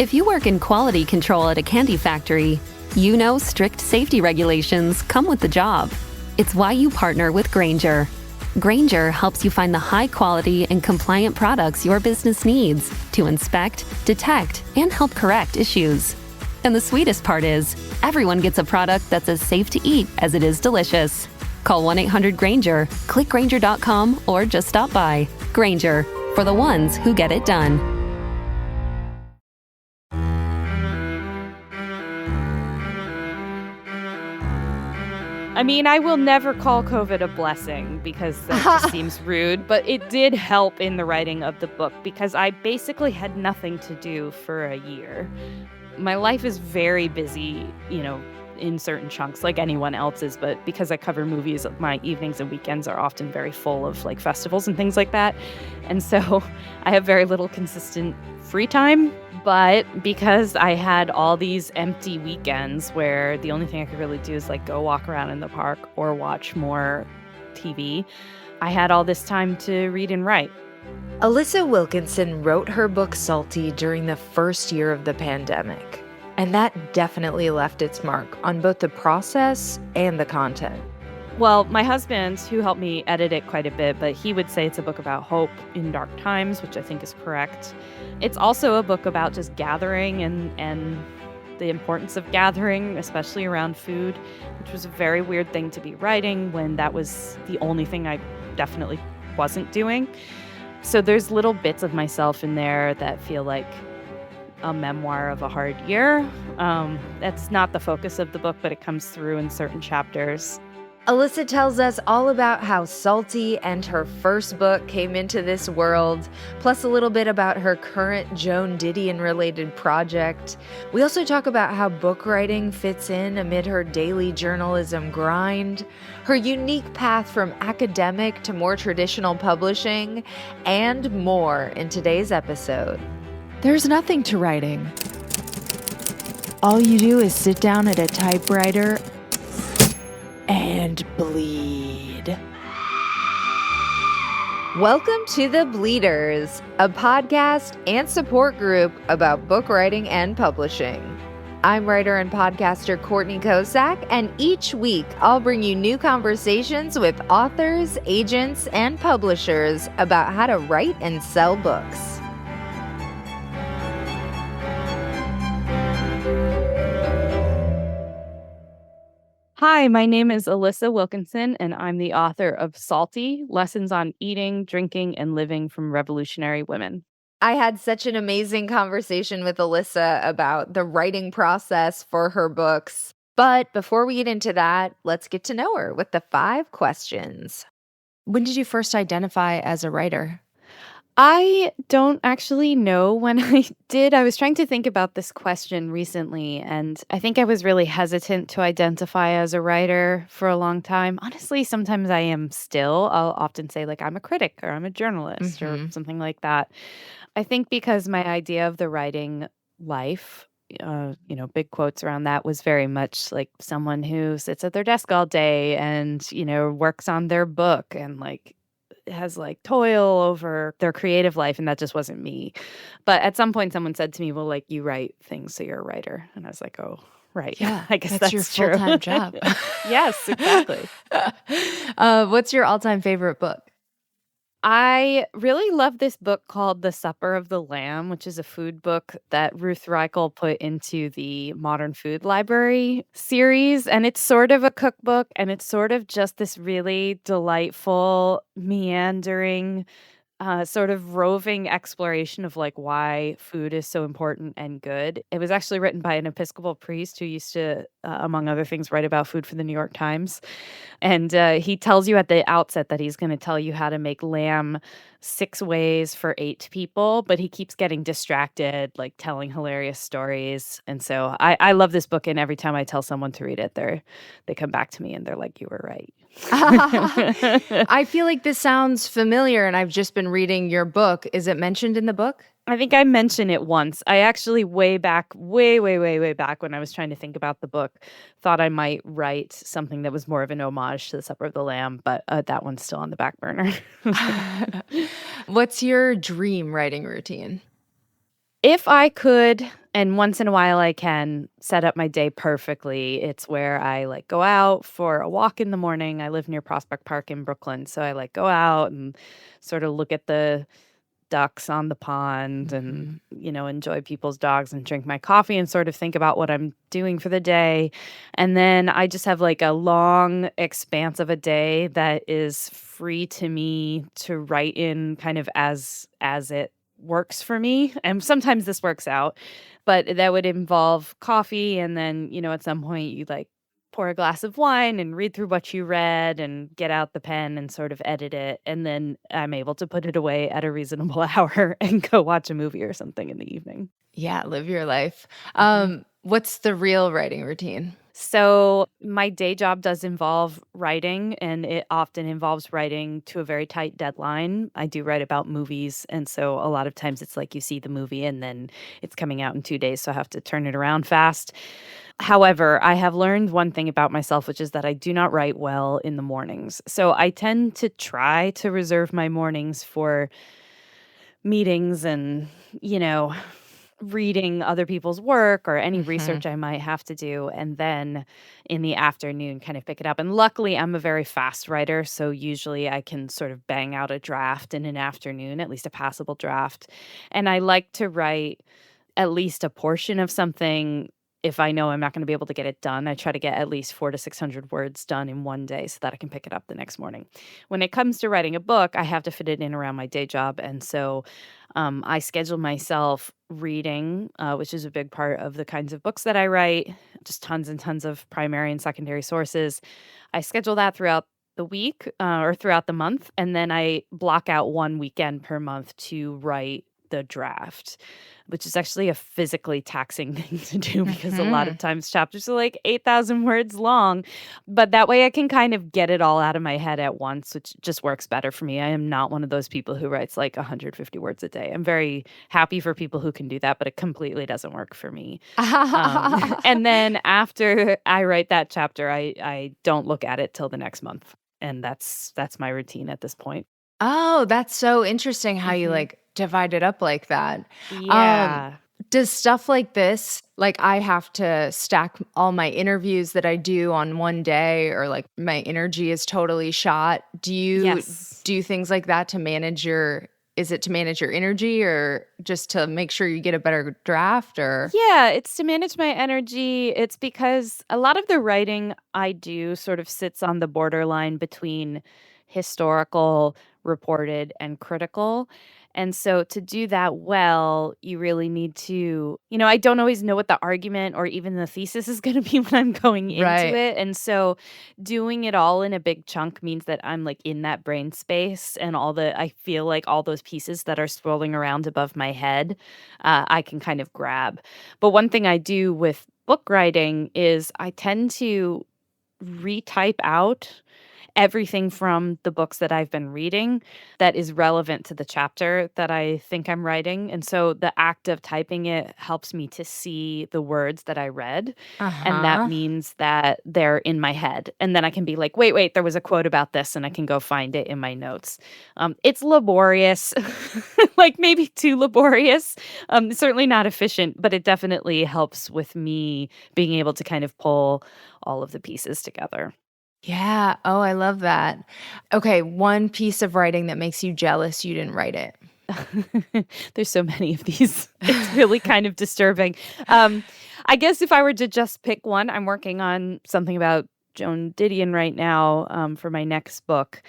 If you work in quality control at a candy factory, you know strict safety regulations come with the job. It's why you partner with Grainger. Grainger helps you find the high-quality and compliant products your business needs to inspect, detect, and help correct issues. And the sweetest part is, everyone gets a product that's as safe to eat as it is delicious. Call 1-800-GRAINGER, click Grainger.com, or just stop by. Grainger, for the ones who get it done. I mean, I will never call COVID a blessing because that just seems rude, but it did help in the writing of the book because I basically had nothing to do for a year. My life is very busy, in certain chunks like anyone else's, but because I cover movies, my evenings and weekends are often very full of like festivals and things like that. And so I have very little consistent free time. But because I had all these empty weekends where the only thing I could really do is like go walk around in the park or watch more TV, I had all this time to read and write. Alissa Wilkinson wrote her book Salty during the first year of the pandemic, and that definitely left its mark on both the process and the content. Well, my husband, who helped me edit it quite a bit, but he would say it's a book about hope in dark times, which I think is correct. It's also a book about just gathering and the importance of gathering, especially around food, which was a very weird thing to be writing when that was the only thing I definitely wasn't doing. So there's little bits of myself in there that feel like a memoir of a hard year. That's not the focus of the book, but it comes through in certain chapters. Alissa tells us all about how Salty and her first book came into this world, plus a little bit about her current Joan Didion-related project. We also talk about how book writing fits in amid her daily journalism grind, her unique path from academic to more traditional publishing, and more in today's episode. There's nothing to writing. All you do is sit down at a typewriter and bleed. Welcome to The Bleeders, a podcast and support group about book writing and publishing. I'm writer and podcaster Courtney Kosak, and each week I'll bring you new conversations with authors, agents, and publishers about how to write and sell books. Hi, my name is Alissa Wilkinson, and I'm the author of Salty, Lessons on Eating, Drinking, and Living from Revolutionary Women. I had such an amazing conversation with Alissa about the writing process for her books. But before we get into that, let's get to know her with the 5 questions. When did you first identify as a writer? I don't actually know when I did. I was trying to think about this question recently, and I think I was really hesitant to identify as a writer for a long time. Honestly, sometimes I am still. I'll often say, like, I'm a critic or I'm a journalist or something like that. I think because my idea of the writing life, big quotes around that, was very much like someone who sits at their desk all day and, works on their book and, like, has like toil over their creative life, and that just wasn't me. But at some point someone said to me, well, like, you write things, so you're a writer. And I was like, oh, right. Yeah, I guess that's your true. full-time job. Yes, exactly. What's your all-time favorite book? I really love this book called The Supper of the Lamb, which is a food book that Ruth Reichel put into the Modern Food Library series. And it's sort of a cookbook, and it's sort of just this really delightful, meandering, sort of roving exploration of like why food is so important and good. It was actually written by an Episcopal priest who used to, among other things, write about food for the New York Times. And he tells you at the outset that he's going to tell you how to make lamb 6 ways for 8 people, but he keeps getting distracted, like telling hilarious stories. And so I love this book, and every time I tell someone to read it, they come back to me and they're like, you were right. I feel like this sounds familiar, and I've just been reading your book. Is it mentioned in the book? I think I mentioned it once. I actually way back when I was trying to think about the book, thought I might write something that was more of an homage to The Supper of the Lamb, but that one's still on the back burner. What's your dream writing routine? If I could, and once in a while I can, set up my day perfectly, it's where I like go out for a walk in the morning. I live near Prospect Park in Brooklyn, so I like go out and sort of look at the ducks on the pond and, enjoy people's dogs and drink my coffee and sort of think about what I'm doing for the day. And then I just have like a long expanse of a day that is free to me to write in kind of as it works for me. And sometimes this works out, but that would involve coffee and then, at some point you like pour a glass of wine and read through what you read and get out the pen and sort of edit it. And then I'm able to put it away at a reasonable hour and go watch a movie or something in the evening. Yeah, live your life. What's the real writing routine? So my day job does involve writing, and it often involves writing to a very tight deadline. I do write about movies, and so a lot of times it's like you see the movie and then it's coming out in 2 days, so I have to turn it around fast. However, I have learned one thing about myself, which is that I do not write well in the mornings. So I tend to try to reserve my mornings for meetings and, reading other people's work or any research I might have to do. And then in the afternoon, kind of pick it up. And luckily, I'm a very fast writer. So usually I can sort of bang out a draft in an afternoon, at least a passable draft. And I like to write at least a portion of something. If I know I'm not going to be able to get it done, I try to get at least 400 to 600 words done in one day so that I can pick it up the next morning. When it comes to writing a book, I have to fit it in around my day job. And so I schedule myself reading, which is a big part of the kinds of books that I write, just tons and tons of primary and secondary sources. I schedule that throughout the week or throughout the month. And then I block out one weekend per month to write the draft, which is actually a physically taxing thing to do because a lot of times chapters are like 8,000 words long. But that way I can kind of get it all out of my head at once, which just works better for me. I am not one of those people who writes like 150 words a day. I'm very happy for people who can do that, but it completely doesn't work for me. And then after I write that chapter, I don't look at it till the next month. And that's my routine at this point. Oh, that's so interesting how you like divide it up like that. Yeah. Does stuff like this, like I have to stack all my interviews that I do on one day or like my energy is totally shot? Do you do things like that to manage is it to manage your energy or just to make sure you get a better draft or? Yeah, it's to manage my energy. It's because a lot of the writing I do sort of sits on the borderline between historical, reported, and critical. And so to do that well, you really need to, I don't always know what the argument or even the thesis is going to be when I'm going into it. And so doing it all in a big chunk means that I'm like in that brain space and I feel like all those pieces that are swirling around above my head, I can kind of grab. But one thing I do with book writing is I tend to retype out everything from the books that I've been reading that is relevant to the chapter that I think I'm writing. And so the act of typing it helps me to see the words that I read. And that means that they're in my head. And then I can be like, wait, there was a quote about this, and I can go find it in my notes. It's laborious, like maybe too laborious. Certainly not efficient, but it definitely helps with me being able to kind of pull all of the pieces together. Yeah. Oh, I love that. Okay, one piece of writing that makes you jealous you didn't write it. There's so many of these. It's really kind of disturbing. I guess if I were to just pick one, I'm working on something about Joan Didion right now for my next book.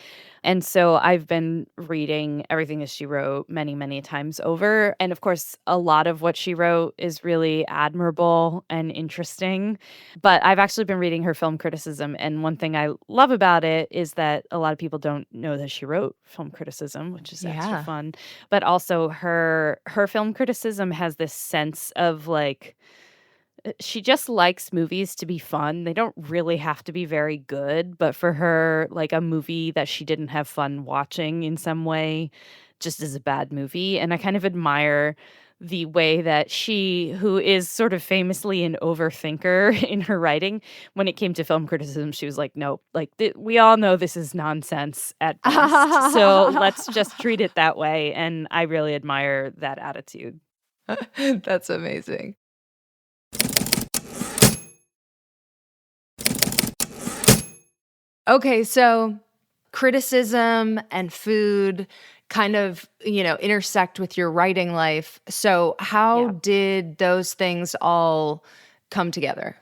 And so I've been reading everything that she wrote many, many times over. And of course, a lot of what she wrote is really admirable and interesting. But I've actually been reading her film criticism. And one thing I love about it is that a lot of people don't know that she wrote film criticism, which is extra fun. But also her film criticism has this sense of like, she just likes movies to be fun. They don't really have to be very good, but for her, like a movie that she didn't have fun watching in some way just is a bad movie. And I kind of admire the way that she, who is sort of famously an overthinker in her writing, when it came to film criticism, she was like, no, like we all know this is nonsense at best. So let's just treat it that way. And I really admire that attitude. That's amazing. Okay, so criticism and food kind of, intersect with your writing life. So how Yeah. did those things all come together?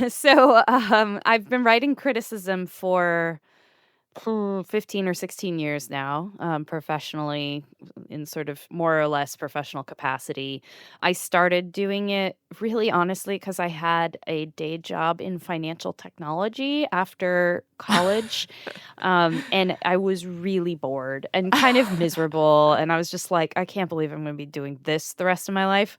So, I've been writing criticism for 15 or 16 years now, professionally, in sort of more or less professional capacity. I started doing it really honestly because I had a day job in financial technology after college. And I was really bored and kind of miserable. And I was just like, I can't believe I'm going to be doing this the rest of my life,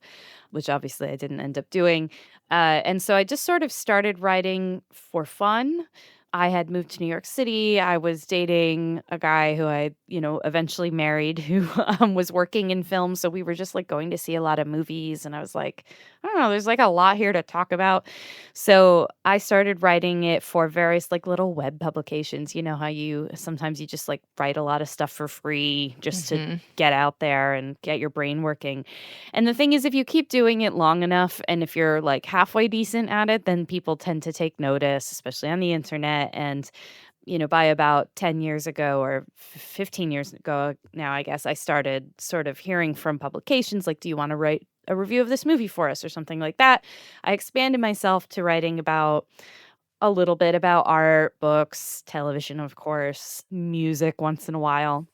which obviously I didn't end up doing. And so I just sort of started writing for fun. I had moved to New York City. I was dating a guy who I, eventually married who was working in film. So we were just like going to see a lot of movies. And I was like, I don't know, there's like a lot here to talk about. So I started writing it for various like little web publications. You know how you sometimes you just like write a lot of stuff for free just to Mhm. get out there and get your brain working. And the thing is, if you keep doing it long enough and if you're like halfway decent at it, then people tend to take notice, especially on the internet. And, by about 10 years ago or 15 years ago now, I guess I started sort of hearing from publications like, do you want to write a review of this movie for us or something like that? I expanded myself to writing about a little bit about art, books, television, of course, music once in a while.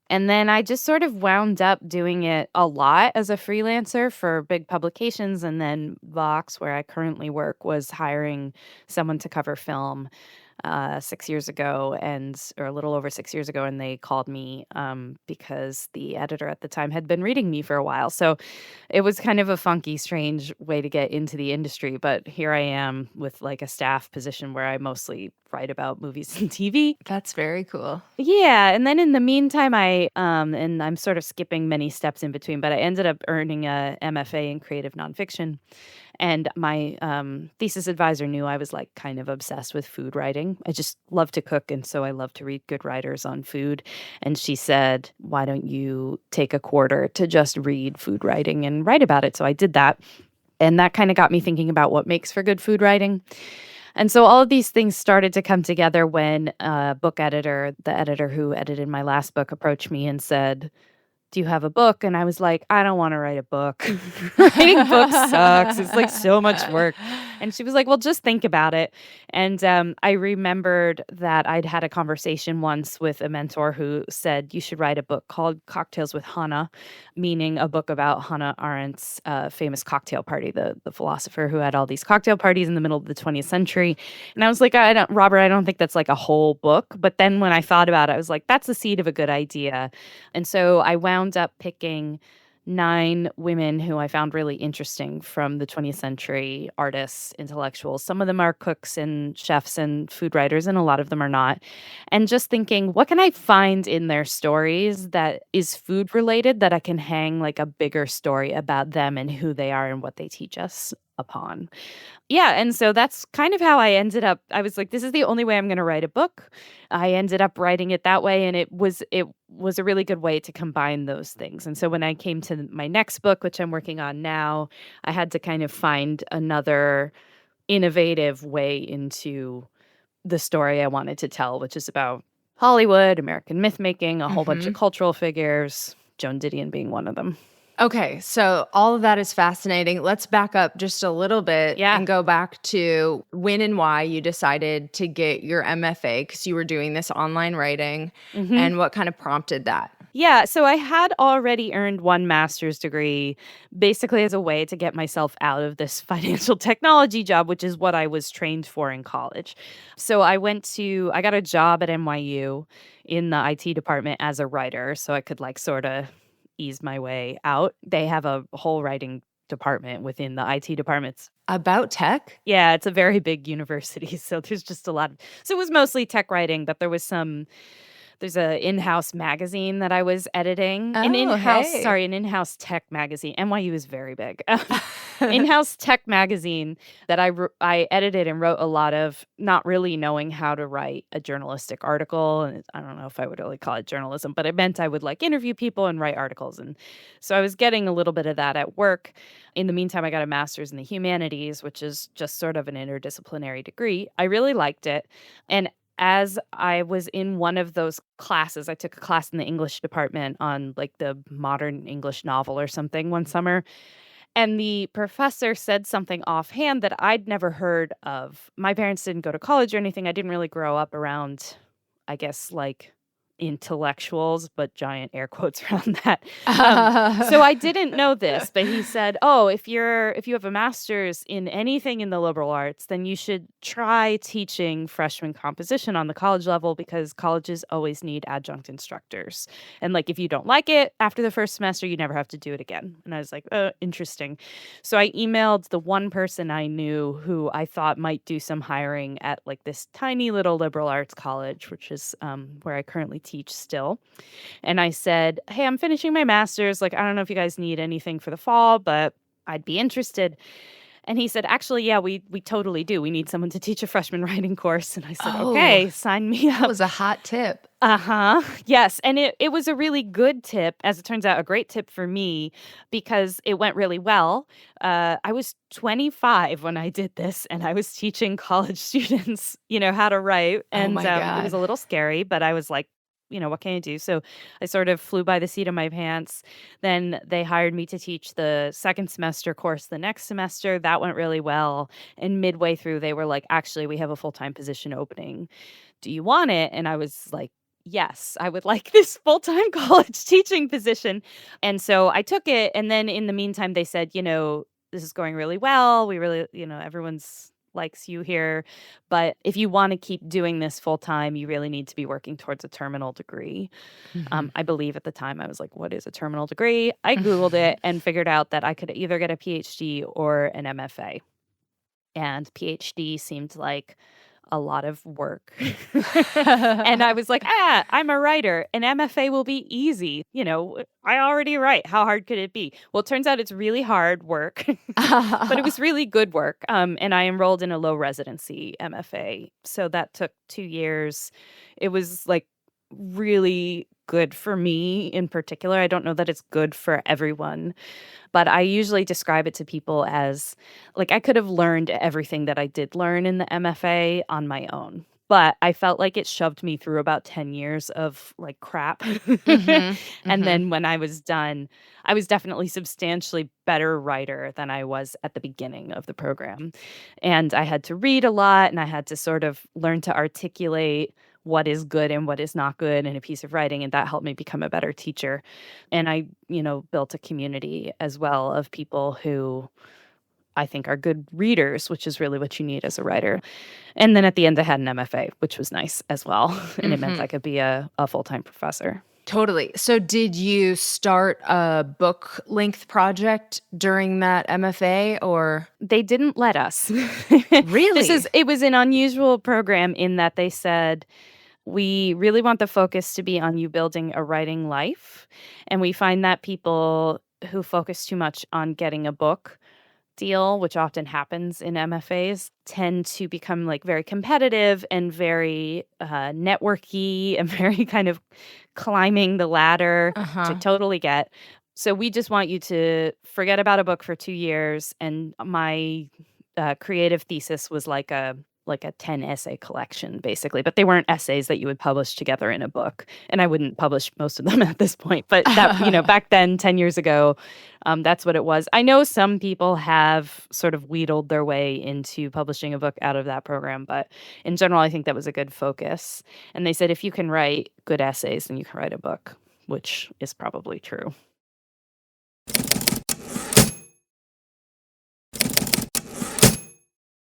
And then I just sort of wound up doing it a lot as a freelancer for big publications. And then Vox, where I currently work, was hiring someone to cover film 6 years ago, or a little over 6 years ago. And they called me because the editor at the time had been reading me for a while. So it was kind of a funky, strange way to get into the industry. But here I am with like a staff position where I mostly write about movies and TV. That's very cool. Yeah, and then in the meantime, and I'm sort of skipping many steps in between, but I ended up earning a MFA in creative nonfiction, and my thesis advisor knew I was like kind of obsessed with food writing. I just love to cook, and so I love to read good writers on food. And she said, "Why don't you take a quarter to just read food writing and write about it?" So I did that, and that kind of got me thinking about what makes for good food writing. And so all of these things started to come together when a book editor, the editor who edited my last book, approached me and said, do you have a book? And I was like, I don't want to write a book. Writing books sucks. It's like so much work. And she was like, well, just think about it. And I remembered that I'd had a conversation once with a mentor who said, you should write a book called Cocktails with Hannah, meaning a book about Hannah Arendt's famous cocktail party, the philosopher who had all these cocktail parties in the middle of the 20th century. And I was like, Robert, I don't think that's like a whole book. But then when I thought about it, I was like, that's the seed of a good idea. And so I wound up picking 9 women who I found really interesting from the 20th century, artists, intellectuals. Some of them are cooks and chefs and food writers, and a lot of them are not. And just thinking, what can I find in their stories that is food related that I can hang like a bigger story about them and who they are and what they teach us upon? Yeah, and so that's kind of how I ended up. I was like, this is the only way I'm going to write a book. I ended up writing it that way, and it was a really good way to combine those things. And so when I came to my next book, which I'm working on now, I had to kind of find another innovative way into the story I wanted to tell, which is about Hollywood, American myth making, a whole bunch of Mhm. cultural figures, Joan Didion being one of them. Okay, so all of that is fascinating. Let's back up just a little bit Yeah. and go back to when and why you decided to get your MFA because you were doing this online writing Mhm. and what kind of prompted that. Yeah, so I had already earned one master's degree basically as a way to get myself out of this financial technology job, which is what I was trained for in college. So I got a job at NYU in the IT department as a writer, so I could like sort of ease my way out. They have a whole writing department within the IT departments. About tech? Yeah, it's a very big university, so there's just a lot of, so it was mostly tech writing, but there was some There's a in-house magazine that I was editing. An Oh, in-house, hey. sorry, an in-house tech magazine. NYU is very big. In-house tech magazine that I edited and wrote a lot of, not really knowing how to write a journalistic article. And I don't know if I would really call it journalism, but it meant I would like interview people and write articles. And so I was getting a little bit of that at work. In the meantime, I got a master's in the humanities, which is just sort of an interdisciplinary degree. I really liked it. And as I was in one of those classes, I took a class in the English department on like the modern English novel or something one summer. And the professor said something offhand that I'd never heard of. My parents didn't go to college or anything. I didn't really grow up around, I guess, like intellectuals, but giant air quotes around that. So I didn't know this, but he said, "Oh, if you have a master's in anything in the liberal arts, then you should try teaching freshman composition on the college level because colleges always need adjunct instructors. And like if you don't like it after the first semester, you never have to do it again." And I was like, interesting. So I emailed the one person I knew who I thought might do some hiring at like this tiny little liberal arts college, which is where I currently teach still. And I said, "Hey, I'm finishing my master's. Like, I don't know if you guys need anything for the fall, but I'd be interested." And he said, "Actually, yeah, we totally do. We need someone to teach a freshman writing course." And I said, Oh, "Okay, sign me that up." was a hot tip. Uh-huh. Yes. And it was a really good tip, as it turns out, a great tip for me because it went really well. I was 25 when I did this, and I was teaching college students, how to write. Oh And my it was God. a little scary, but I was like, what can I do? So I sort of flew by the seat of my pants. Then they hired me to teach the second semester course the next semester. That went really well. And midway through, they were like, "Actually, we have a full-time position opening. Do you want it?" And I was like, "Yes, I would like this full-time college teaching position." And so I took it. And then in the meantime, they said, "This is going really well. We really, everyone's likes you here. But if you want to keep doing this full time, you really need to be working towards a terminal degree." Mhm. I believe at the time I was like, "What is a terminal degree?" I Googled it and figured out that I could either get a PhD or an MFA. And PhD seemed like a lot of work. And I was like, I'm a writer. An MFA will be easy. I already write. How hard could it be? Well, it turns out it's really hard work, but it was really good work. And I enrolled in a low residency MFA. So that took 2 years. It was like really good for me in particular. I don't know that it's good for everyone, but I usually describe it to people as like I could have learned everything that I did learn in the MFA on my own. But I felt like it shoved me through about 10 years of like crap. Mhm. And Mhm. then when I was done, I was definitely substantially better writer than I was at the beginning of the program. And I had to read a lot and I had to sort of learn to articulate what is good and what is not good in a piece of writing. And that helped me become a better teacher. And I, built a community as well of people who I think are good readers, which is really what you need as a writer. And then at the end, I had an MFA, which was nice as well. And it meant Mhm. I could be a full-time professor. Totally. So did you start a book length project during that MFA or They didn't let us. really? It was an unusual program in that they said, "We really want the focus to be on you building a writing life. And we find that people who focus too much on getting a book deal, which often happens in MFAs, tend to become like very competitive and very networky and very kind of climbing the ladder, which I Uh-huh. totally get. So we just want you to forget about a book for 2 years." And my creative thesis was like a 10 essay collection basically, but they weren't essays that you would publish together in a book, and I wouldn't publish most of them at this point, but that back then 10 years ago, that's what it was. I know some people have sort of wheedled their way into publishing a book out of that program, but in general I think that was a good focus. And they said if you can write good essays then you can write a book, which is probably true.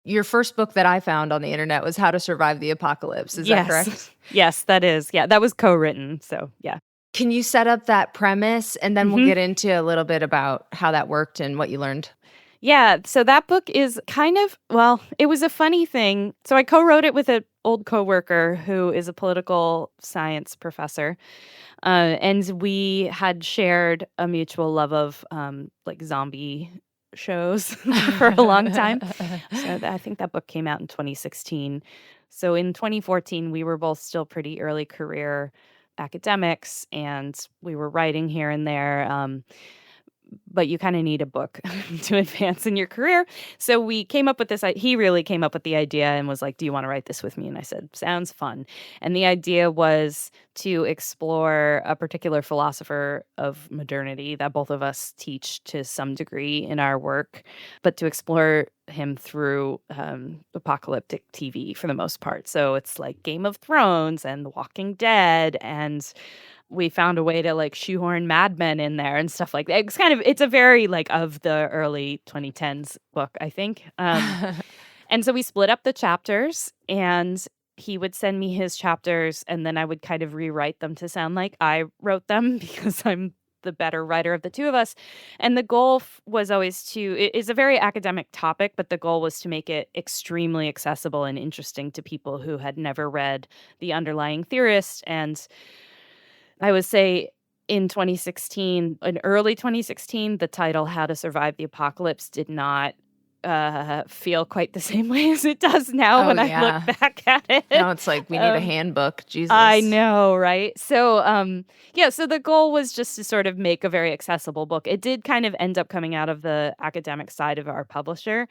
Your first book that I found on the internet was How to Survive the Apocalypse. Is that correct? Yes, that is. Yeah, that was co-written, so yeah. Can you set up that premise and then we'll Mhm. get into a little bit about how that worked and what you learned? Yeah, so that book is kind of, well, it was a funny thing. So I co-wrote it with a old coworker who is a political science professor. And we had shared a mutual love of like zombie shows for a long time. So I think that book came out in 2016. So in 2014, we were both still pretty early career academics, and we were writing here and there. But you kind of need a book to advance in your career. So we came up with this. He really came up with the idea and was like, "Do you want to write this with me?" And I said, "Sounds fun." And the idea was to explore a particular philosopher of modernity that both of us teach to some degree in our work, but to explore him through apocalyptic TV for the most part. So it's like Game of Thrones and The Walking Dead, and we found a way to like shoehorn Mad Men in there and stuff like that. It's a very like of the early 2010s book, I think. And so we split up the chapters, and he would send me his chapters, and then I would kind of rewrite them to sound like I wrote them because I'm the better writer of the two of us. And the goal was always it is a very academic topic, but the goal was to make it extremely accessible and interesting to people who had never read the underlying theorist. And I would say in 2016, in early 2016, the title How to Survive the Apocalypse did not feel quite the same way as it does now when I look back at it. Now it's like we need a handbook. Jesus. I know, right? So, so the goal was just to sort of make a very accessible book. It did kind of end up coming out of the academic side of our publisher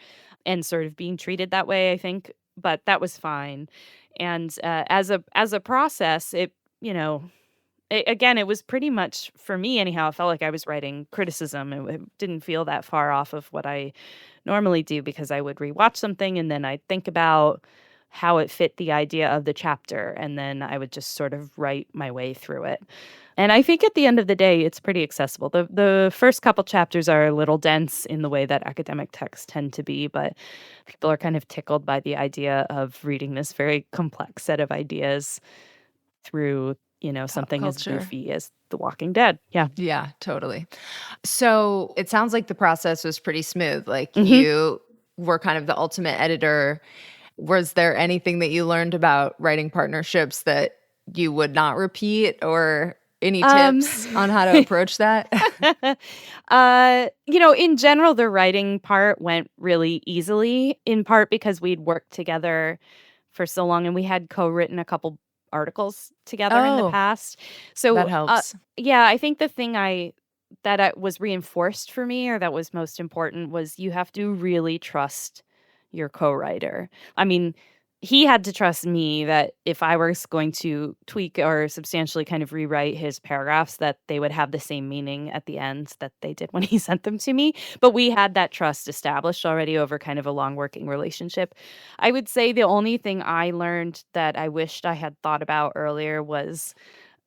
and sort of being treated that way, I think, but that was fine. And as a process, again, it was pretty much, for me anyhow, it felt like I was writing criticism. It didn't feel that far off of what I normally do, because I would rewatch something and then I'd think about how it fit the idea of the chapter, and then I would just sort of write my way through it. And I think at the end of the day, it's pretty accessible. The first couple chapters are a little dense in the way that academic texts tend to be, but people are kind of tickled by the idea of reading this very complex set of ideas through something as goofy as The Walking Dead. Yeah. Yeah, totally. So it sounds like the process was pretty smooth. Like you were kind of the ultimate editor. Was there anything that you learned about writing partnerships that you would not repeat, or any tips on how to approach that? In general, the writing part went really easily, in part because we'd worked together for so long and we had co-written a couple articles together in the past. So that helps. I think the thing that was reinforced for me, or that was most important, was you have to really trust your co-writer. I mean, he had to trust me that if I was going to tweak or substantially kind of rewrite his paragraphs, that they would have the same meaning at the end that they did when he sent them to me. But we had that trust established already over kind of a long working relationship. I would say the only thing I learned that I wished I had thought about earlier was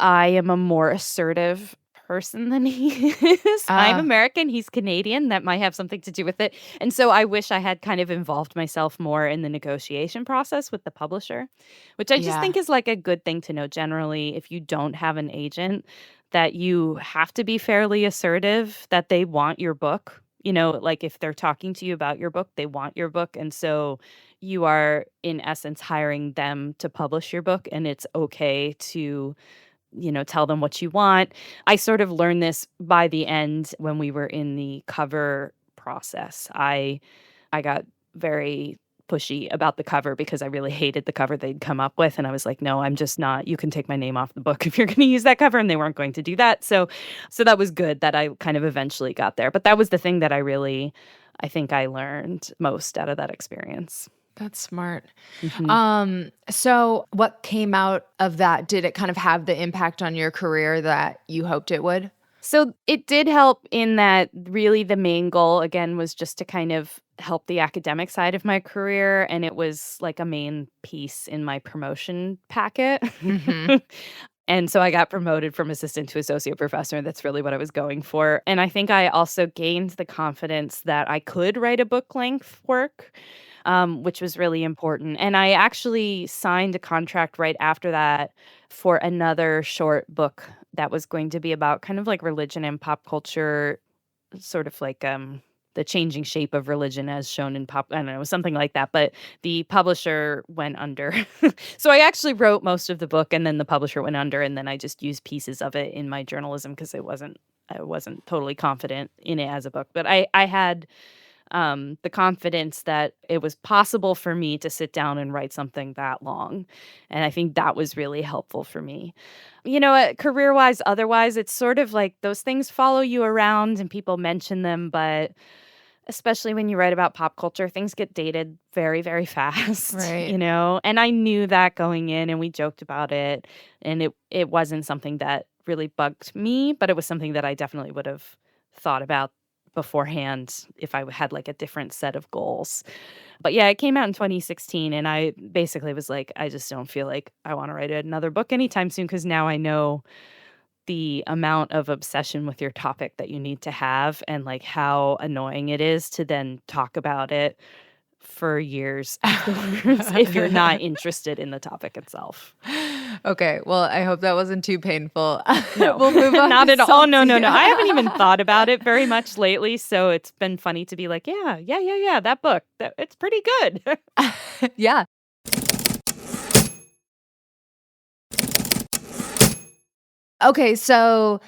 I am a more assertive person than he is. I'm American, he's Canadian. That might have something to do with it. And so I wish I had kind of involved myself more in the negotiation process with the publisher, which I just think is like a good thing to know generally if you don't have an agent, that you have to be fairly assertive, that they want your book. Like if they're talking to you about your book, they want your book. And so you are in essence hiring them to publish your book, and it's okay to tell them what you want. I sort of learned this by the end when we were in the cover process. I got very pushy about the cover because I really hated the cover they'd come up with. And I was like, no, I'm just not, you can take my name off the book if you're going to use that cover. And they weren't going to do that. So that was good that I kind of eventually got there. But that was the thing that I think I learned most out of that experience. That's smart. So what came out of that? Did it kind of have the impact on your career that you hoped it would? So it did help in that really the main goal, again, was just to kind of help the academic side of my career. And it was like a main piece in my promotion packet. And so I got promoted from assistant to associate professor. And that's really what I was going for. And I think I also gained the confidence that I could write a book length work, which was really important. And I actually signed a contract right after that for another short book that was going to be about kind of like religion and pop culture, sort of like The Changing Shape of Religion as Shown in Pop, I don't know, something like that. But the publisher went under. So I actually wrote most of the book, and then the publisher went under, and then I just used pieces of it in my journalism because I wasn't totally confident in it as a book. But I had the confidence that it was possible for me to sit down and write something that long. And I think that was really helpful for me. Career-wise, otherwise, it's sort of like those things follow you around and people mention them, but especially when you write about pop culture, things get dated very, very fast, Right. And I knew that going in, and we joked about it, and it wasn't something that really bugged me, but it was something that I definitely would have thought about beforehand if I had like a different set of goals. But yeah, it came out in 2016, and I basically was like, I just don't feel like I want to write another book anytime soon, because now I know the amount of obsession with your topic that you need to have, and like how annoying it is to then talk about it for years afterwards if you're not interested in the topic itself. Okay, well, I hope that wasn't too painful. No, we'll move on. not to at all. No. Salty. I haven't even thought about it very much lately, so it's been funny to be like, yeah, that book, it's pretty good. Yeah. Okay, so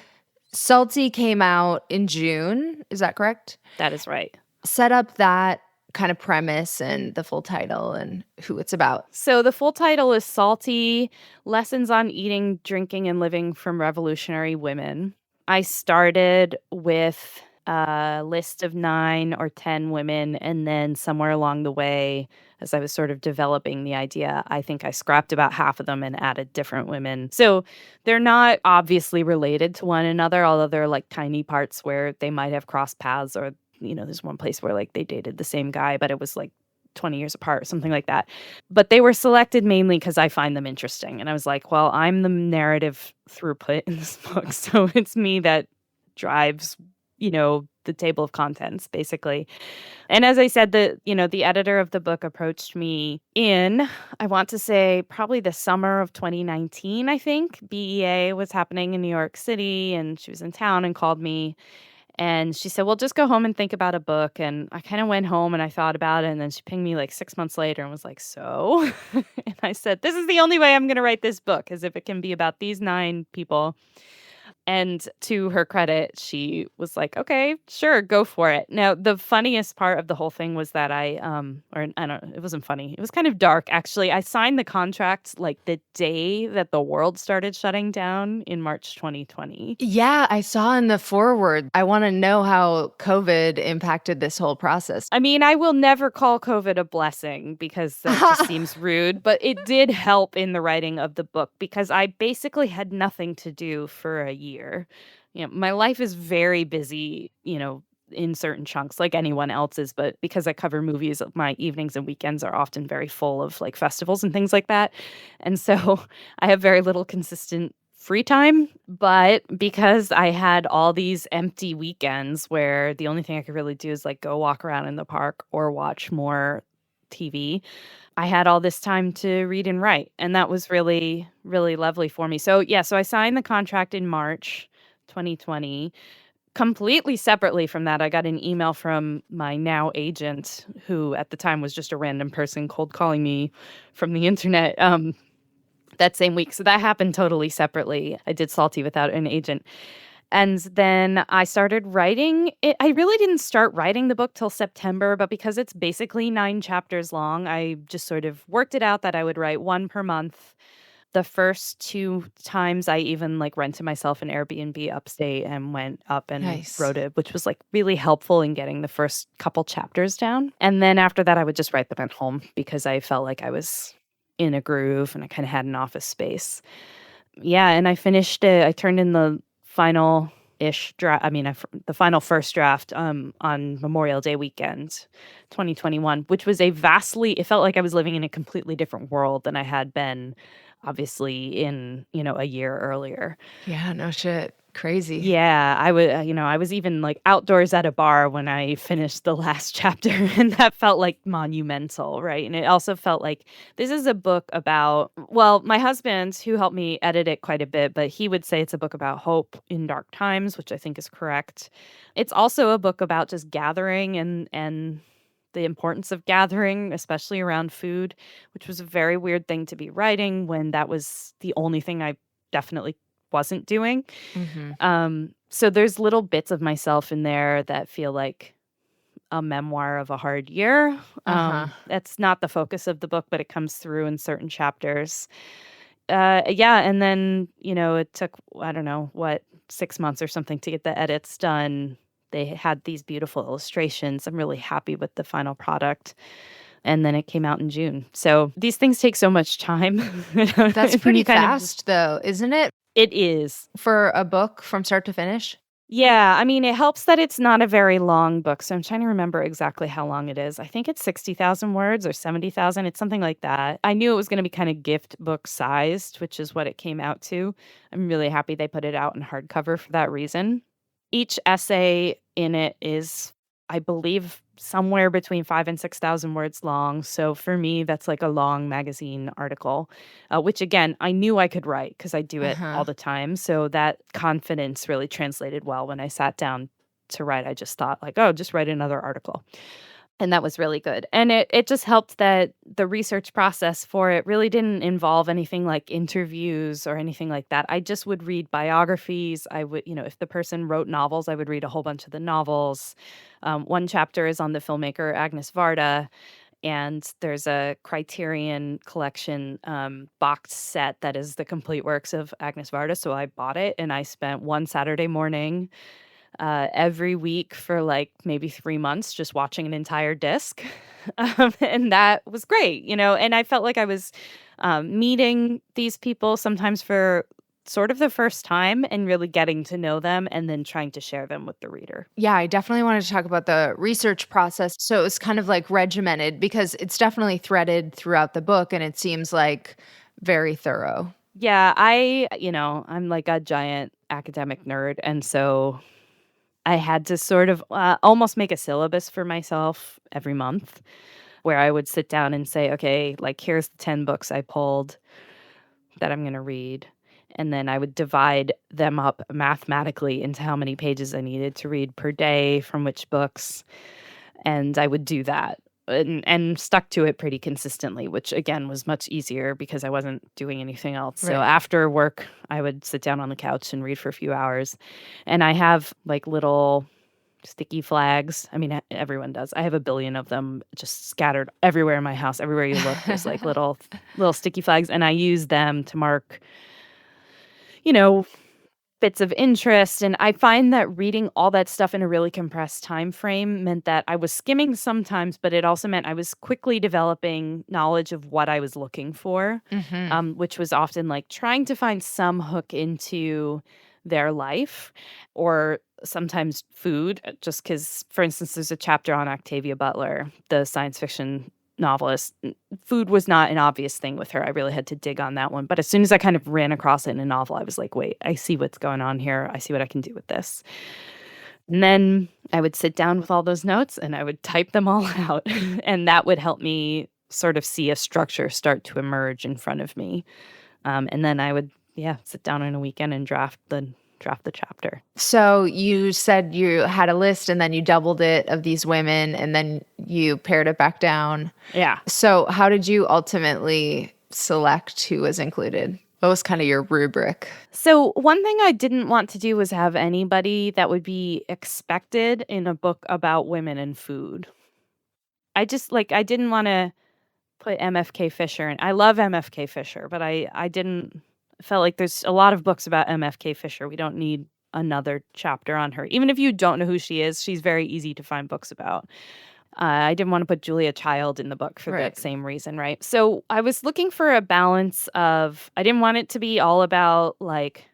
Salty came out in June. Is that correct? That is right. Set up that kind of premise and the full title and who it's about. So the full title is Salty: Lessons on Eating, Drinking, and Living from Revolutionary Women. I started with a list of 9 or 10 women, and then somewhere along the way, as I was sort of developing the idea, I think I scrapped about half of them and added different women. So they're not obviously related to one another, although there are like tiny parts where they might have crossed paths, or there's one place where like they dated the same guy, but it was like 20 years apart or something like that. But they were selected mainly because I find them interesting. And I was like, well, I'm the narrative throughput in this book. So it's me that drives, the table of contents, basically. And as I said, the editor of the book approached me in, I want to say, probably the summer of 2019, I think. BEA was happening in New York City, and she was in town and called me. And she said, well, just go home and think about a book. And I kind of went home and I thought about it. And then she pinged me like 6 months later and was like, so? And I said, this is the only way I'm going to write this book, is if it can be about these 9 people. And to her credit, she was like, okay, sure, go for it. Now, the funniest part of the whole thing was that I don't know, it wasn't funny. It was kind of dark, actually. I signed the contract like the day that the world started shutting down in March 2020. Yeah, I saw in the foreword. I want to know how COVID impacted this whole process. I mean, I will never call COVID a blessing because that just seems rude, but it did help in the writing of the book because I basically had nothing to do for a year. My life is very busy, in certain chunks like anyone else's, but because I cover movies, my evenings and weekends are often very full of like festivals and things like that. And so I have very little consistent free time, but because I had all these empty weekends where the only thing I could really do is like go walk around in the park or watch more TV, I had all this time to read and write. And that was really, really lovely for me. So I signed the contract in March 2020. Completely separately from that, I got an email from my now agent, who at the time was just a random person cold calling me from the internet that same week. So that happened totally separately. I did Salty without an agent. And then I started writing it. I really didn't start writing the book till September, but because it's basically 9 chapters long, I just sort of worked it out that I would write 1 per month. The first 2 times I even like rented myself an Airbnb upstate and went up and wrote it, which was like really helpful in getting the first couple chapters down. And then after that, I would just write them at home because I felt like I was in a groove and I kind of had an office space. Yeah, and I finished it. I turned in the final-ish draft. I mean, the final first draft on Memorial Day weekend, 2021, which was it felt like I was living in a completely different world than I had been, obviously, in, a year earlier. Yeah, no shit. Crazy. Yeah, I was even like outdoors at a bar when I finished the last chapter, and that felt like monumental, right? And it also felt like this is a book about, well, my husband, who helped me edit it quite a bit, but he would say it's a book about hope in dark times, which I think is correct. It's also a book about just gathering and the importance of gathering, especially around food, which was a very weird thing to be writing when that was the only thing I definitely wasn't doing. So there's little bits of myself in there that feel like a memoir of a hard year. That's not the focus of the book, but it comes through in certain chapters. Yeah, and then, it took, I don't know, 6 months or something to get the edits done. They had these beautiful illustrations. I'm really happy with the final product. And then it came out in June. So these things take so much time. That's pretty fast, though, isn't it? It is. For a book from start to finish? Yeah, I mean, it helps that it's not a very long book. So I'm trying to remember exactly how long it is. I think it's 60,000 words or 70,000. It's something like that. I knew it was going to be kind of gift book sized, which is what it came out to. I'm really happy they put it out in hardcover for that reason. Each essay in it is, I believe, somewhere between 5,000 and 6,000 words long. So for me, that's like a long magazine article, which again, I knew I could write because I do it all the time. So that confidence really translated well when I sat down to write. I just thought like, oh, just write another article. And that was really good. And it just helped that the research process for it really didn't involve anything like interviews or anything like that. I just would read biographies. I would, if the person wrote novels, I would read a whole bunch of the novels. One chapter is on the filmmaker Agnes Varda, and there's a Criterion Collection boxed set that is the complete works of Agnes Varda. So I bought it, and I spent one Saturday morning every week for like maybe 3 months just watching an entire disc. And that was great, and I felt like I was meeting these people sometimes for sort of the first time and really getting to know them and then trying to share them with the reader. Yeah, I definitely wanted to talk about the research process. So it was kind of like regimented because it's definitely threaded throughout the book and it seems like very thorough. Yeah, I'm like a giant academic nerd. And so I had to sort of almost make a syllabus for myself every month where I would sit down and say, okay, like here's the 10 books I pulled that I'm going to read. And then I would divide them up mathematically into how many pages I needed to read per day from which books. And I would do that and stuck to it pretty consistently, which again was much easier because I wasn't doing anything else. Right. So after work, I would sit down on the couch and read for a few hours. And I have like little sticky flags. I mean, everyone does. I have a billion of them just scattered everywhere in my house. Everywhere you look, there's like little sticky flags. And I use them to mark, bits of interest. And I find that reading all that stuff in a really compressed time frame meant that I was skimming sometimes, but it also meant I was quickly developing knowledge of what I was looking for, which was often like trying to find some hook into their life or sometimes food, just because, for instance, there's a chapter on Octavia Butler, the science fiction novelist. Food was not an obvious thing with her. I really had to dig on that one. But as soon as I kind of ran across it in a novel, I was like, wait, I see what's going on here. I see what I can do with this. And then I would sit down with all those notes and I would type them all out. And that would help me sort of see a structure start to emerge in front of me. And then I would, sit down on a weekend and draft the chapter. So you said you had a list and then you doubled it of these women and then you pared it back down. Yeah. So how did you ultimately select who was included? What was kind of your rubric? So one thing I didn't want to do was have anybody that would be expected in a book about women and food. I didn't want to put MFK Fisher in. I love MFK Fisher, but I didn't felt like there's a lot of books about MFK Fisher. We don't need another chapter on her. Even if you don't know who she is, she's very easy to find books about. I didn't want to put Julia Child in the book for that same reason, right? So I was looking for a balance of, I didn't want it to be all about like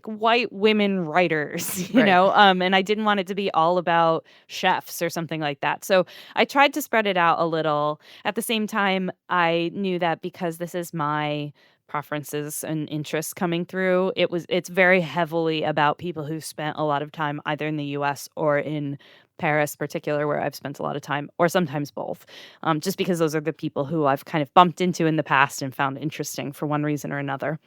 white women writers, you know? And I didn't want it to be all about chefs or something like that. So I tried to spread it out a little. At the same time, I knew that because this is my preferences and interests coming through. It's very heavily about people who spent a lot of time either in the US or in Paris, particular, where I've spent a lot of time, or sometimes both, just because those are the people who I've kind of bumped into in the past and found interesting for one reason or another.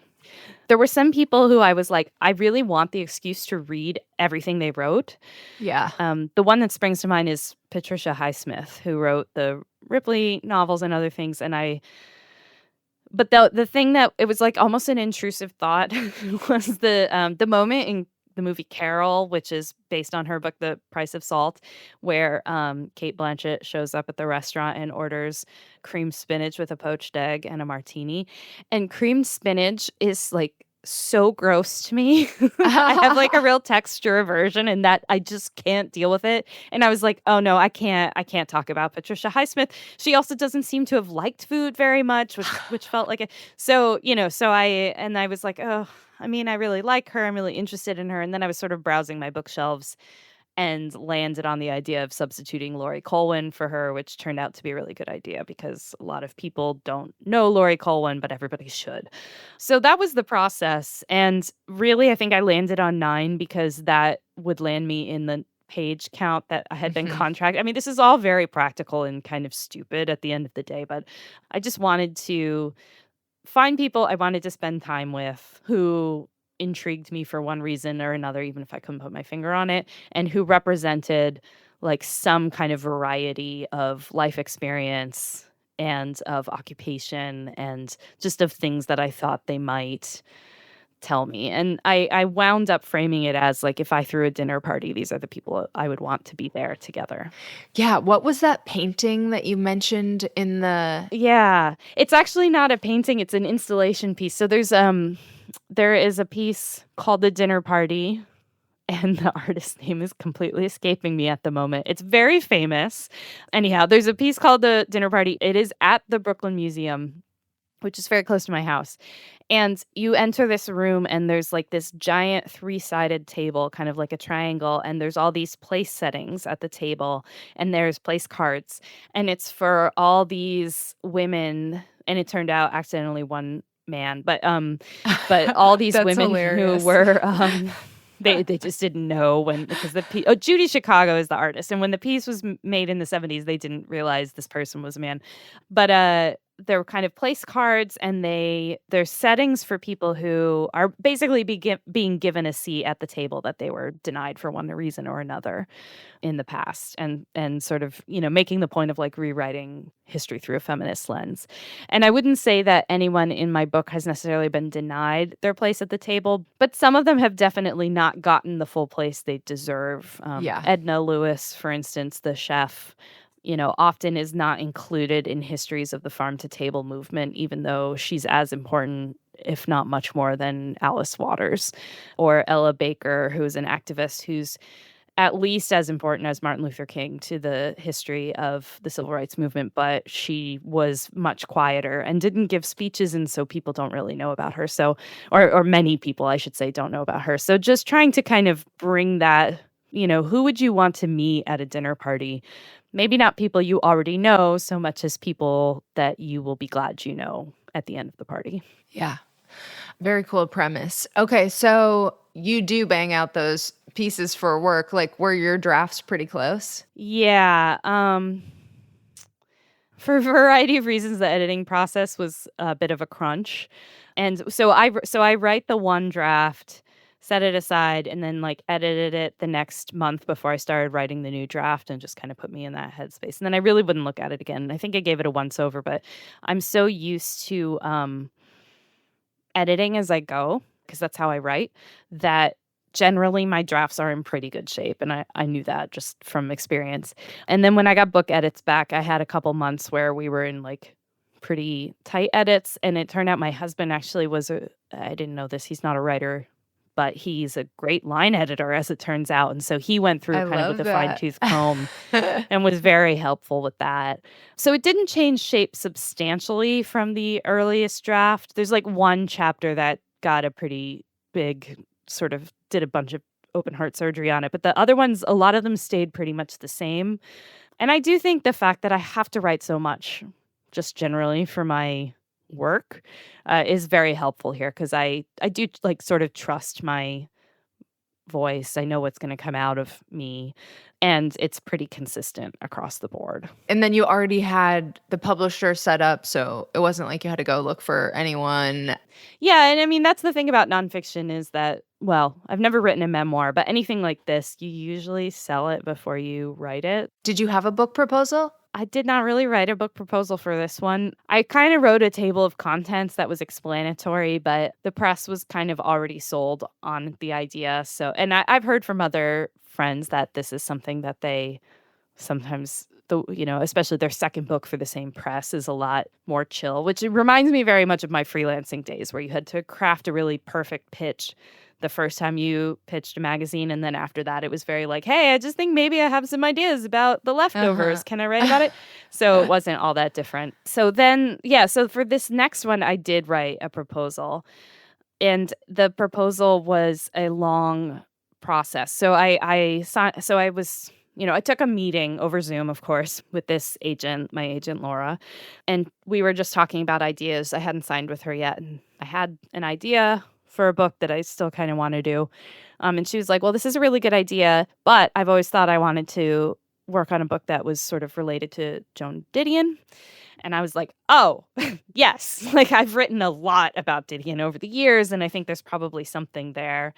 There were some people who I was like, I really want the excuse to read everything they wrote. Yeah. The one that springs to mind is Patricia Highsmith, who wrote the Ripley novels and other things. But the thing that it was like almost an intrusive thought was the moment in the movie Carol, which is based on her book The Price of Salt, where Cate Blanchett shows up at the restaurant and orders creamed spinach with a poached egg and a martini. And creamed spinach is like so gross to me. I have like a real texture aversion, and that I just can't deal with it. And I was like, oh no, I can't talk about Patricia Highsmith. She also doesn't seem to have liked food very much, which felt like I was like, oh, I mean, I really like her. I'm really interested in her. And then I was sort of browsing my bookshelves and landed on the idea of substituting Laurie Colwin for her, which turned out to be a really good idea because a lot of people don't know Laurie Colwin, but everybody should. So that was the process. And really, I think I landed on 9 because that would land me in the page count that I had been contracted. I mean, this is all very practical and kind of stupid at the end of the day, but I just wanted to find people I wanted to spend time with who intrigued me for one reason or another, even if I couldn't put my finger on it, and who represented like some kind of variety of life experience and of occupation and just of things that I thought they might tell me. And I wound up framing it as like, if I threw a dinner party, these are the people I would want to be there together. Yeah. What was that painting that you mentioned in the... Yeah, it's actually not a painting. It's an installation piece. So there is a piece called The Dinner Party, and the artist's name is completely escaping me at the moment. It's very famous. Anyhow, there's a piece called The Dinner Party. It is at the Brooklyn Museum, which is very close to my house. And you enter this room and there's like this giant 3-sided table, kind of like a triangle. And there's all these place settings at the table and there's place cards. And it's for all these women. And it turned out accidentally one man, but all these women hilarious. Who were, they just didn't know when, because Judy Chicago is the artist. And when the piece was made in the 70s, they didn't realize this person was a man. But there were kind of place cards, and there's settings for people who are basically being given a seat at the table that they were denied for one reason or another in the past, and sort of, making the point of like rewriting history through a feminist lens. And I wouldn't say that anyone in my book has necessarily been denied their place at the table, but some of them have definitely not gotten the full place they deserve. Edna Lewis, for instance, the chef, often is not included in histories of the farm to table movement, even though she's as important, if not much more, than Alice Waters, or Ella Baker, who's an activist who's at least as important as Martin Luther King to the history of the civil rights movement, but she was much quieter and didn't give speeches, and so people don't really know about her. So, or many people, I should say, don't know about her. So just trying to kind of bring that, who would you want to meet at a dinner party? Maybe not people you already know so much as people that you will be glad you know at the end of the party. Yeah. Very cool premise. Okay, so you do bang out those pieces for work. Like, were your drafts pretty close? Yeah. For a variety of reasons, the editing process was a bit of a crunch. And so I write the one draft, set it aside, and then like edited it the next month before I started writing the new draft, and just kind of put me in that headspace. And then I really wouldn't look at it again. I think I gave it a once over, but I'm so used to editing as I go, because that's how I write, that generally my drafts are in pretty good shape. And I knew that just from experience. And then when I got book edits back, I had a couple months where we were in like pretty tight edits. And it turned out my husband actually I didn't know this, he's not a writer, but he's a great line editor, as it turns out. And so he went through kind of with a fine-tooth comb and was very helpful with that. So it didn't change shape substantially from the earliest draft. There's like one chapter that got a pretty big sort of, did a bunch of open heart surgery on it. But the other ones, a lot of them stayed pretty much the same. And I do think the fact that I have to write so much, just generally for my work is very helpful here, because I do like sort of trust my voice. I know what's going to come out of me, and it's pretty consistent across the board. And then you already had the publisher set up, so it wasn't like you had to go look for anyone. Yeah, and I mean, that's the thing about nonfiction is that, well, I've never written a memoir, but anything like this, you usually sell it before you write it. Did you have a book proposal? I did not really write a book proposal for this one. I kind of wrote a table of contents that was explanatory, but the press was kind of already sold on the idea. So, and I've heard from other friends that this is something that they sometimes, especially their second book for the same press is a lot more chill, which it reminds me very much of my freelancing days, where you had to craft a really perfect pitch the first time you pitched a magazine. And then after that, it was very like, hey, I just think maybe I have some ideas about The Leftovers. Can I write about it? So it wasn't all that different. So then, so for this next one, I did write a proposal. And the proposal was a long process. So I took a meeting over Zoom, of course, with this agent, my agent, Laura. And we were just talking about ideas. I hadn't signed with her yet. And I had an idea for a book that I still kind of want to do. And she was like, well, this is a really good idea, but I've always thought I wanted to work on a book that was sort of related to Joan Didion. And I was like, oh, yes. Like, I've written a lot about Didion over the years, and I think there's probably something there.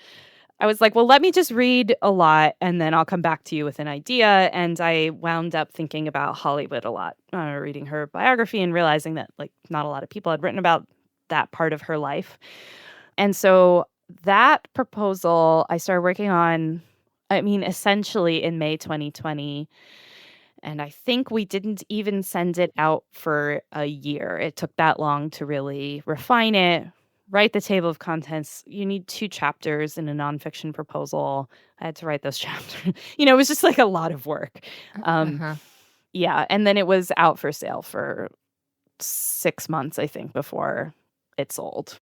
I was like, well, let me just read a lot, and then I'll come back to you with an idea. And I wound up thinking about Hollywood a lot, reading her biography and realizing that, like, not a lot of people had written about that part of her life. And so that proposal I started working on, essentially in May 2020. And I think we didn't even send it out for a year. It took that long to really refine it, write the table of contents. You need 2 chapters in a nonfiction proposal. I had to write those chapters. It was just like a lot of work. Yeah. And then it was out for sale for 6 months, I think, before it sold.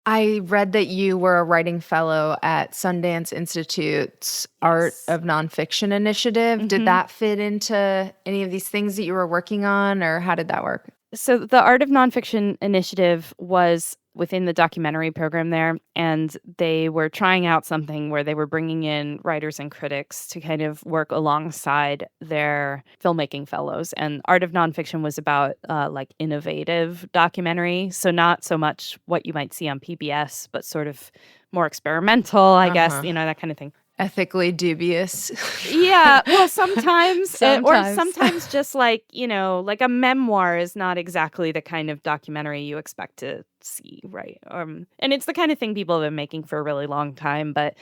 I read that you were a writing fellow at Sundance Institute's Art of Nonfiction Initiative. Mm-hmm. Did that fit into any of these things that you were working on, or how did that work? So the Art of Nonfiction Initiative was within the documentary program there, and they were trying out something where they were bringing in writers and critics to kind of work alongside their filmmaking fellows. And Art of Nonfiction was about like innovative documentary, so not so much what you might see on PBS, but sort of more experimental, I guess, that kind of thing. Ethically dubious. Yeah, well, sometimes. Or sometimes just like, like a memoir is not exactly the kind of documentary you expect to see, right? And it's the kind of thing people have been making for a really long time, but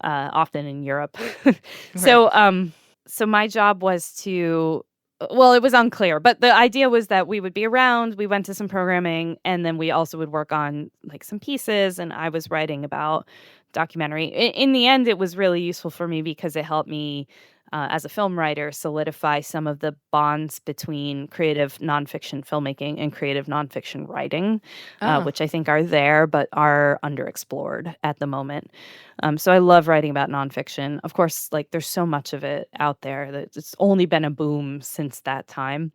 often in Europe. Right. So my job was to, well, it was unclear, but the idea was that we would be around, we went to some programming, and then we also would work on like some pieces, and I was writing about documentary. In the end, it was really useful for me because it helped me as a film writer solidify some of the bonds between creative nonfiction filmmaking and creative nonfiction writing, which I think are there but are underexplored at the moment. So I love writing about nonfiction. Of course, like there's so much of it out there that it's only been a boom since that time.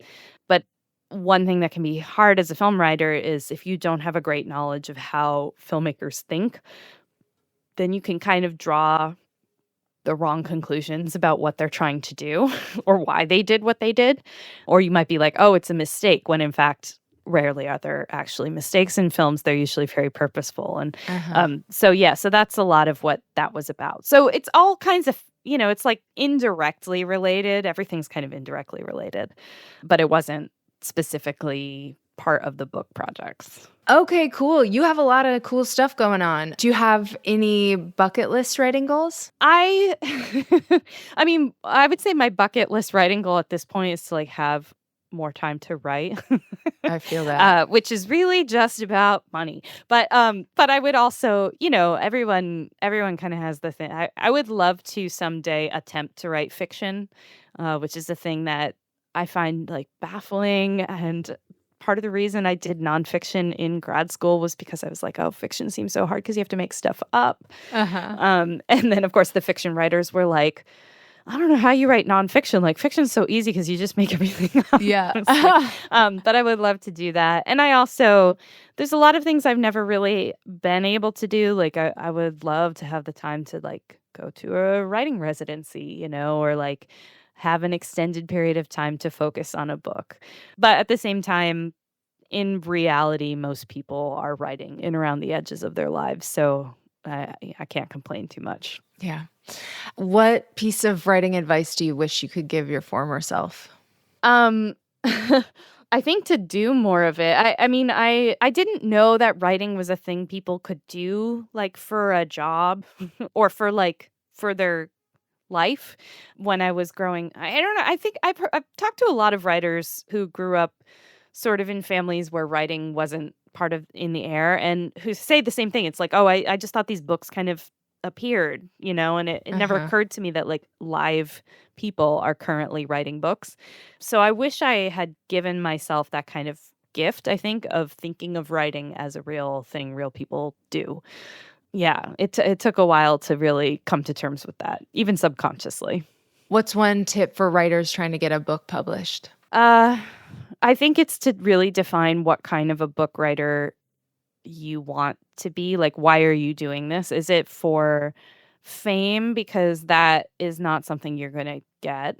But one thing that can be hard as a film writer is if you don't have a great knowledge of how filmmakers think, then you can kind of draw the wrong conclusions about what they're trying to do or why they did what they did. Or you might be like, oh, it's a mistake, when in fact, rarely are there actually mistakes in films. They're usually very purposeful. And so that's a lot of what that was about. So it's all kinds of, it's like indirectly related. Everything's kind of indirectly related, but it wasn't specifically part of the book projects. Okay, cool. You have a lot of cool stuff going on. Do you have any bucket list writing goals? I would say my bucket list writing goal at this point is to like have more time to write. I feel that. Which is really just about money. But I would also, everyone kind of has the thing. I would love to someday attempt to write fiction, which is a thing that I find like baffling. And part of the reason I did nonfiction in grad school was because I was like, oh, fiction seems so hard because you have to make stuff up. And then, of course, the fiction writers were like, I don't know how you write nonfiction. Like, fiction's so easy because you just make everything up. Yeah. But I would love to do that. And I also, there's a lot of things I've never really been able to do. Like, I would love to have the time to like go to a writing residency, or like have an extended period of time to focus on a book. But at the same time, in reality, most people are writing in around the edges of their lives. So I can't complain too much. Yeah. What piece of writing advice do you wish you could give your former self? I think to do more of it. I mean, I didn't know that writing was a thing people could do like for a job or for their life when I was growing. I don't know. I think I've talked to a lot of writers who grew up sort of in families where writing wasn't part of in the air and who say the same thing. It's like, oh, I just thought these books kind of appeared, and it never occurred to me that like live people are currently writing books. So I wish I had given myself that kind of gift, I think, of thinking of writing as a real thing real people do. Yeah, it took a while to really come to terms with that, even subconsciously. What's one tip for writers trying to get a book published? I think it's to really define what kind of a book writer you want to be. Like, why are you doing this? Is it for fame? Because that is not something you're going to get,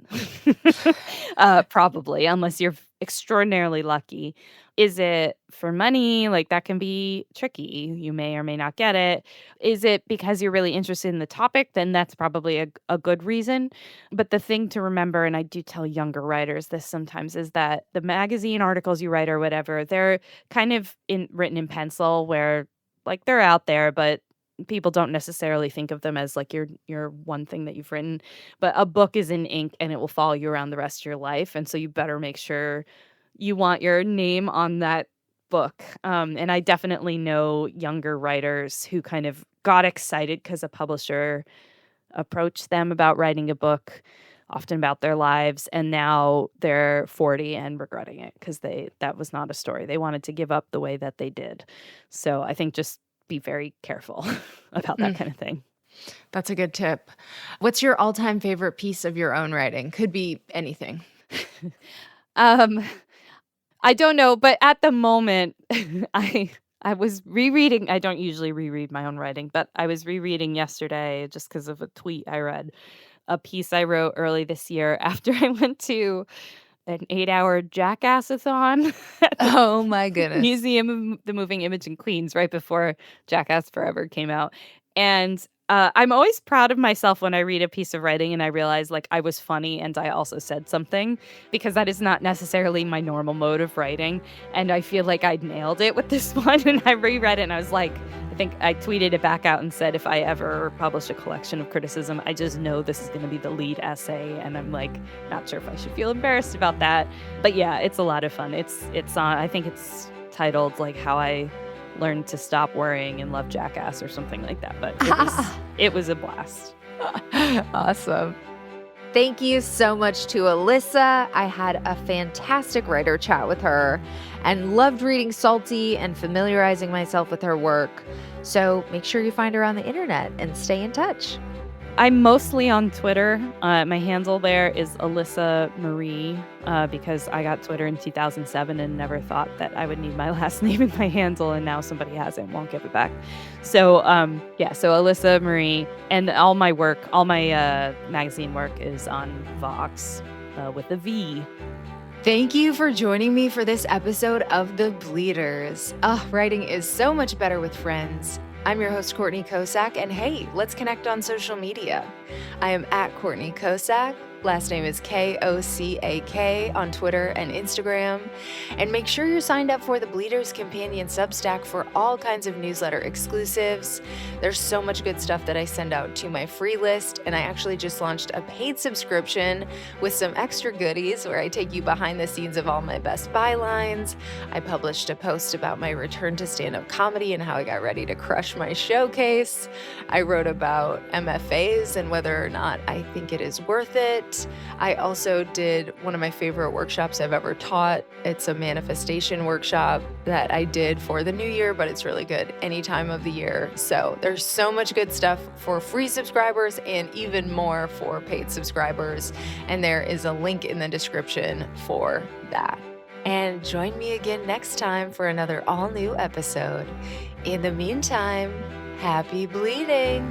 probably, unless you're extraordinarily lucky. Is it for money? Like, that can be tricky. You may or may not get it. Is it because you're really interested in the topic? Then that's probably a good reason. But the thing to remember, and I do tell younger writers this sometimes, is that the magazine articles you write or whatever, they're kind of written in pencil where, like, they're out there, but people don't necessarily think of them as like your one thing that you've written. But a book is in ink and it will follow you around the rest of your life. And so you better make sure you want your name on that book. And I definitely know younger writers who kind of got excited because a publisher approached them about writing a book, often about their lives, and now they're 40 and regretting it because that was not a story they wanted to give up the way that they did. So I think just be very careful about that kind of thing. That's a good tip. What's your all-time favorite piece of your own writing? Could be anything. I don't know, but at the moment, I was rereading. I don't usually reread my own writing, but I was rereading yesterday just because of a tweet I read, a piece I wrote early this year after I went to an 8-hour Jackass-a-thon at the Oh my goodness. Museum of the Moving Image in Queens right before Jackass Forever came out. And I'm always proud of myself when I read a piece of writing and I realize like I was funny and I also said something, because that is not necessarily my normal mode of writing. And I feel like I nailed it with this one. And I reread it and I was like, I think I tweeted it back out and said, if I ever publish a collection of criticism, I just know this is going to be the lead essay. And I'm like, not sure if I should feel embarrassed about that. But yeah, it's a lot of fun. It's on, I think it's titled like How I Learned to Stop Worrying and Love Jackass or something like that. But it was a blast. Awesome. Thank you so much to Alissa. I had a fantastic writer chat with her and loved reading Salty and familiarizing myself with her work. So make sure you find her on the internet and stay in touch. I'm mostly on Twitter. My handle there is Alissa Marie, because I got Twitter in 2007 and never thought that I would need my last name in my handle, and now somebody has it and won't give it back. So so Alissa Marie, and all my work, all my magazine work is on Vox with a V. Thank you for joining me for this episode of The Bleeders. Writing is so much better with friends. I'm your host, Courtney Kosak, and hey, let's connect on social media. I am at Courtney Kosak. Last name is K-O-C-A-K on Twitter and Instagram. And make sure you're signed up for the Bleeders Companion Substack for all kinds of newsletter exclusives. There's so much good stuff that I send out to my free list, and I actually just launched a paid subscription with some extra goodies where I take you behind the scenes of all my best bylines. I published a post about my return to stand-up comedy and how I got ready to crush my showcase. I wrote about MFAs and whether or not I think it is worth it. I also did one of my favorite workshops I've ever taught. It's a manifestation workshop that I did for the new year, but it's really good any time of the year. So there's so much good stuff for free subscribers and even more for paid subscribers. And there is a link in the description for that. And join me again next time for another all-new episode. In the meantime, happy bleeding!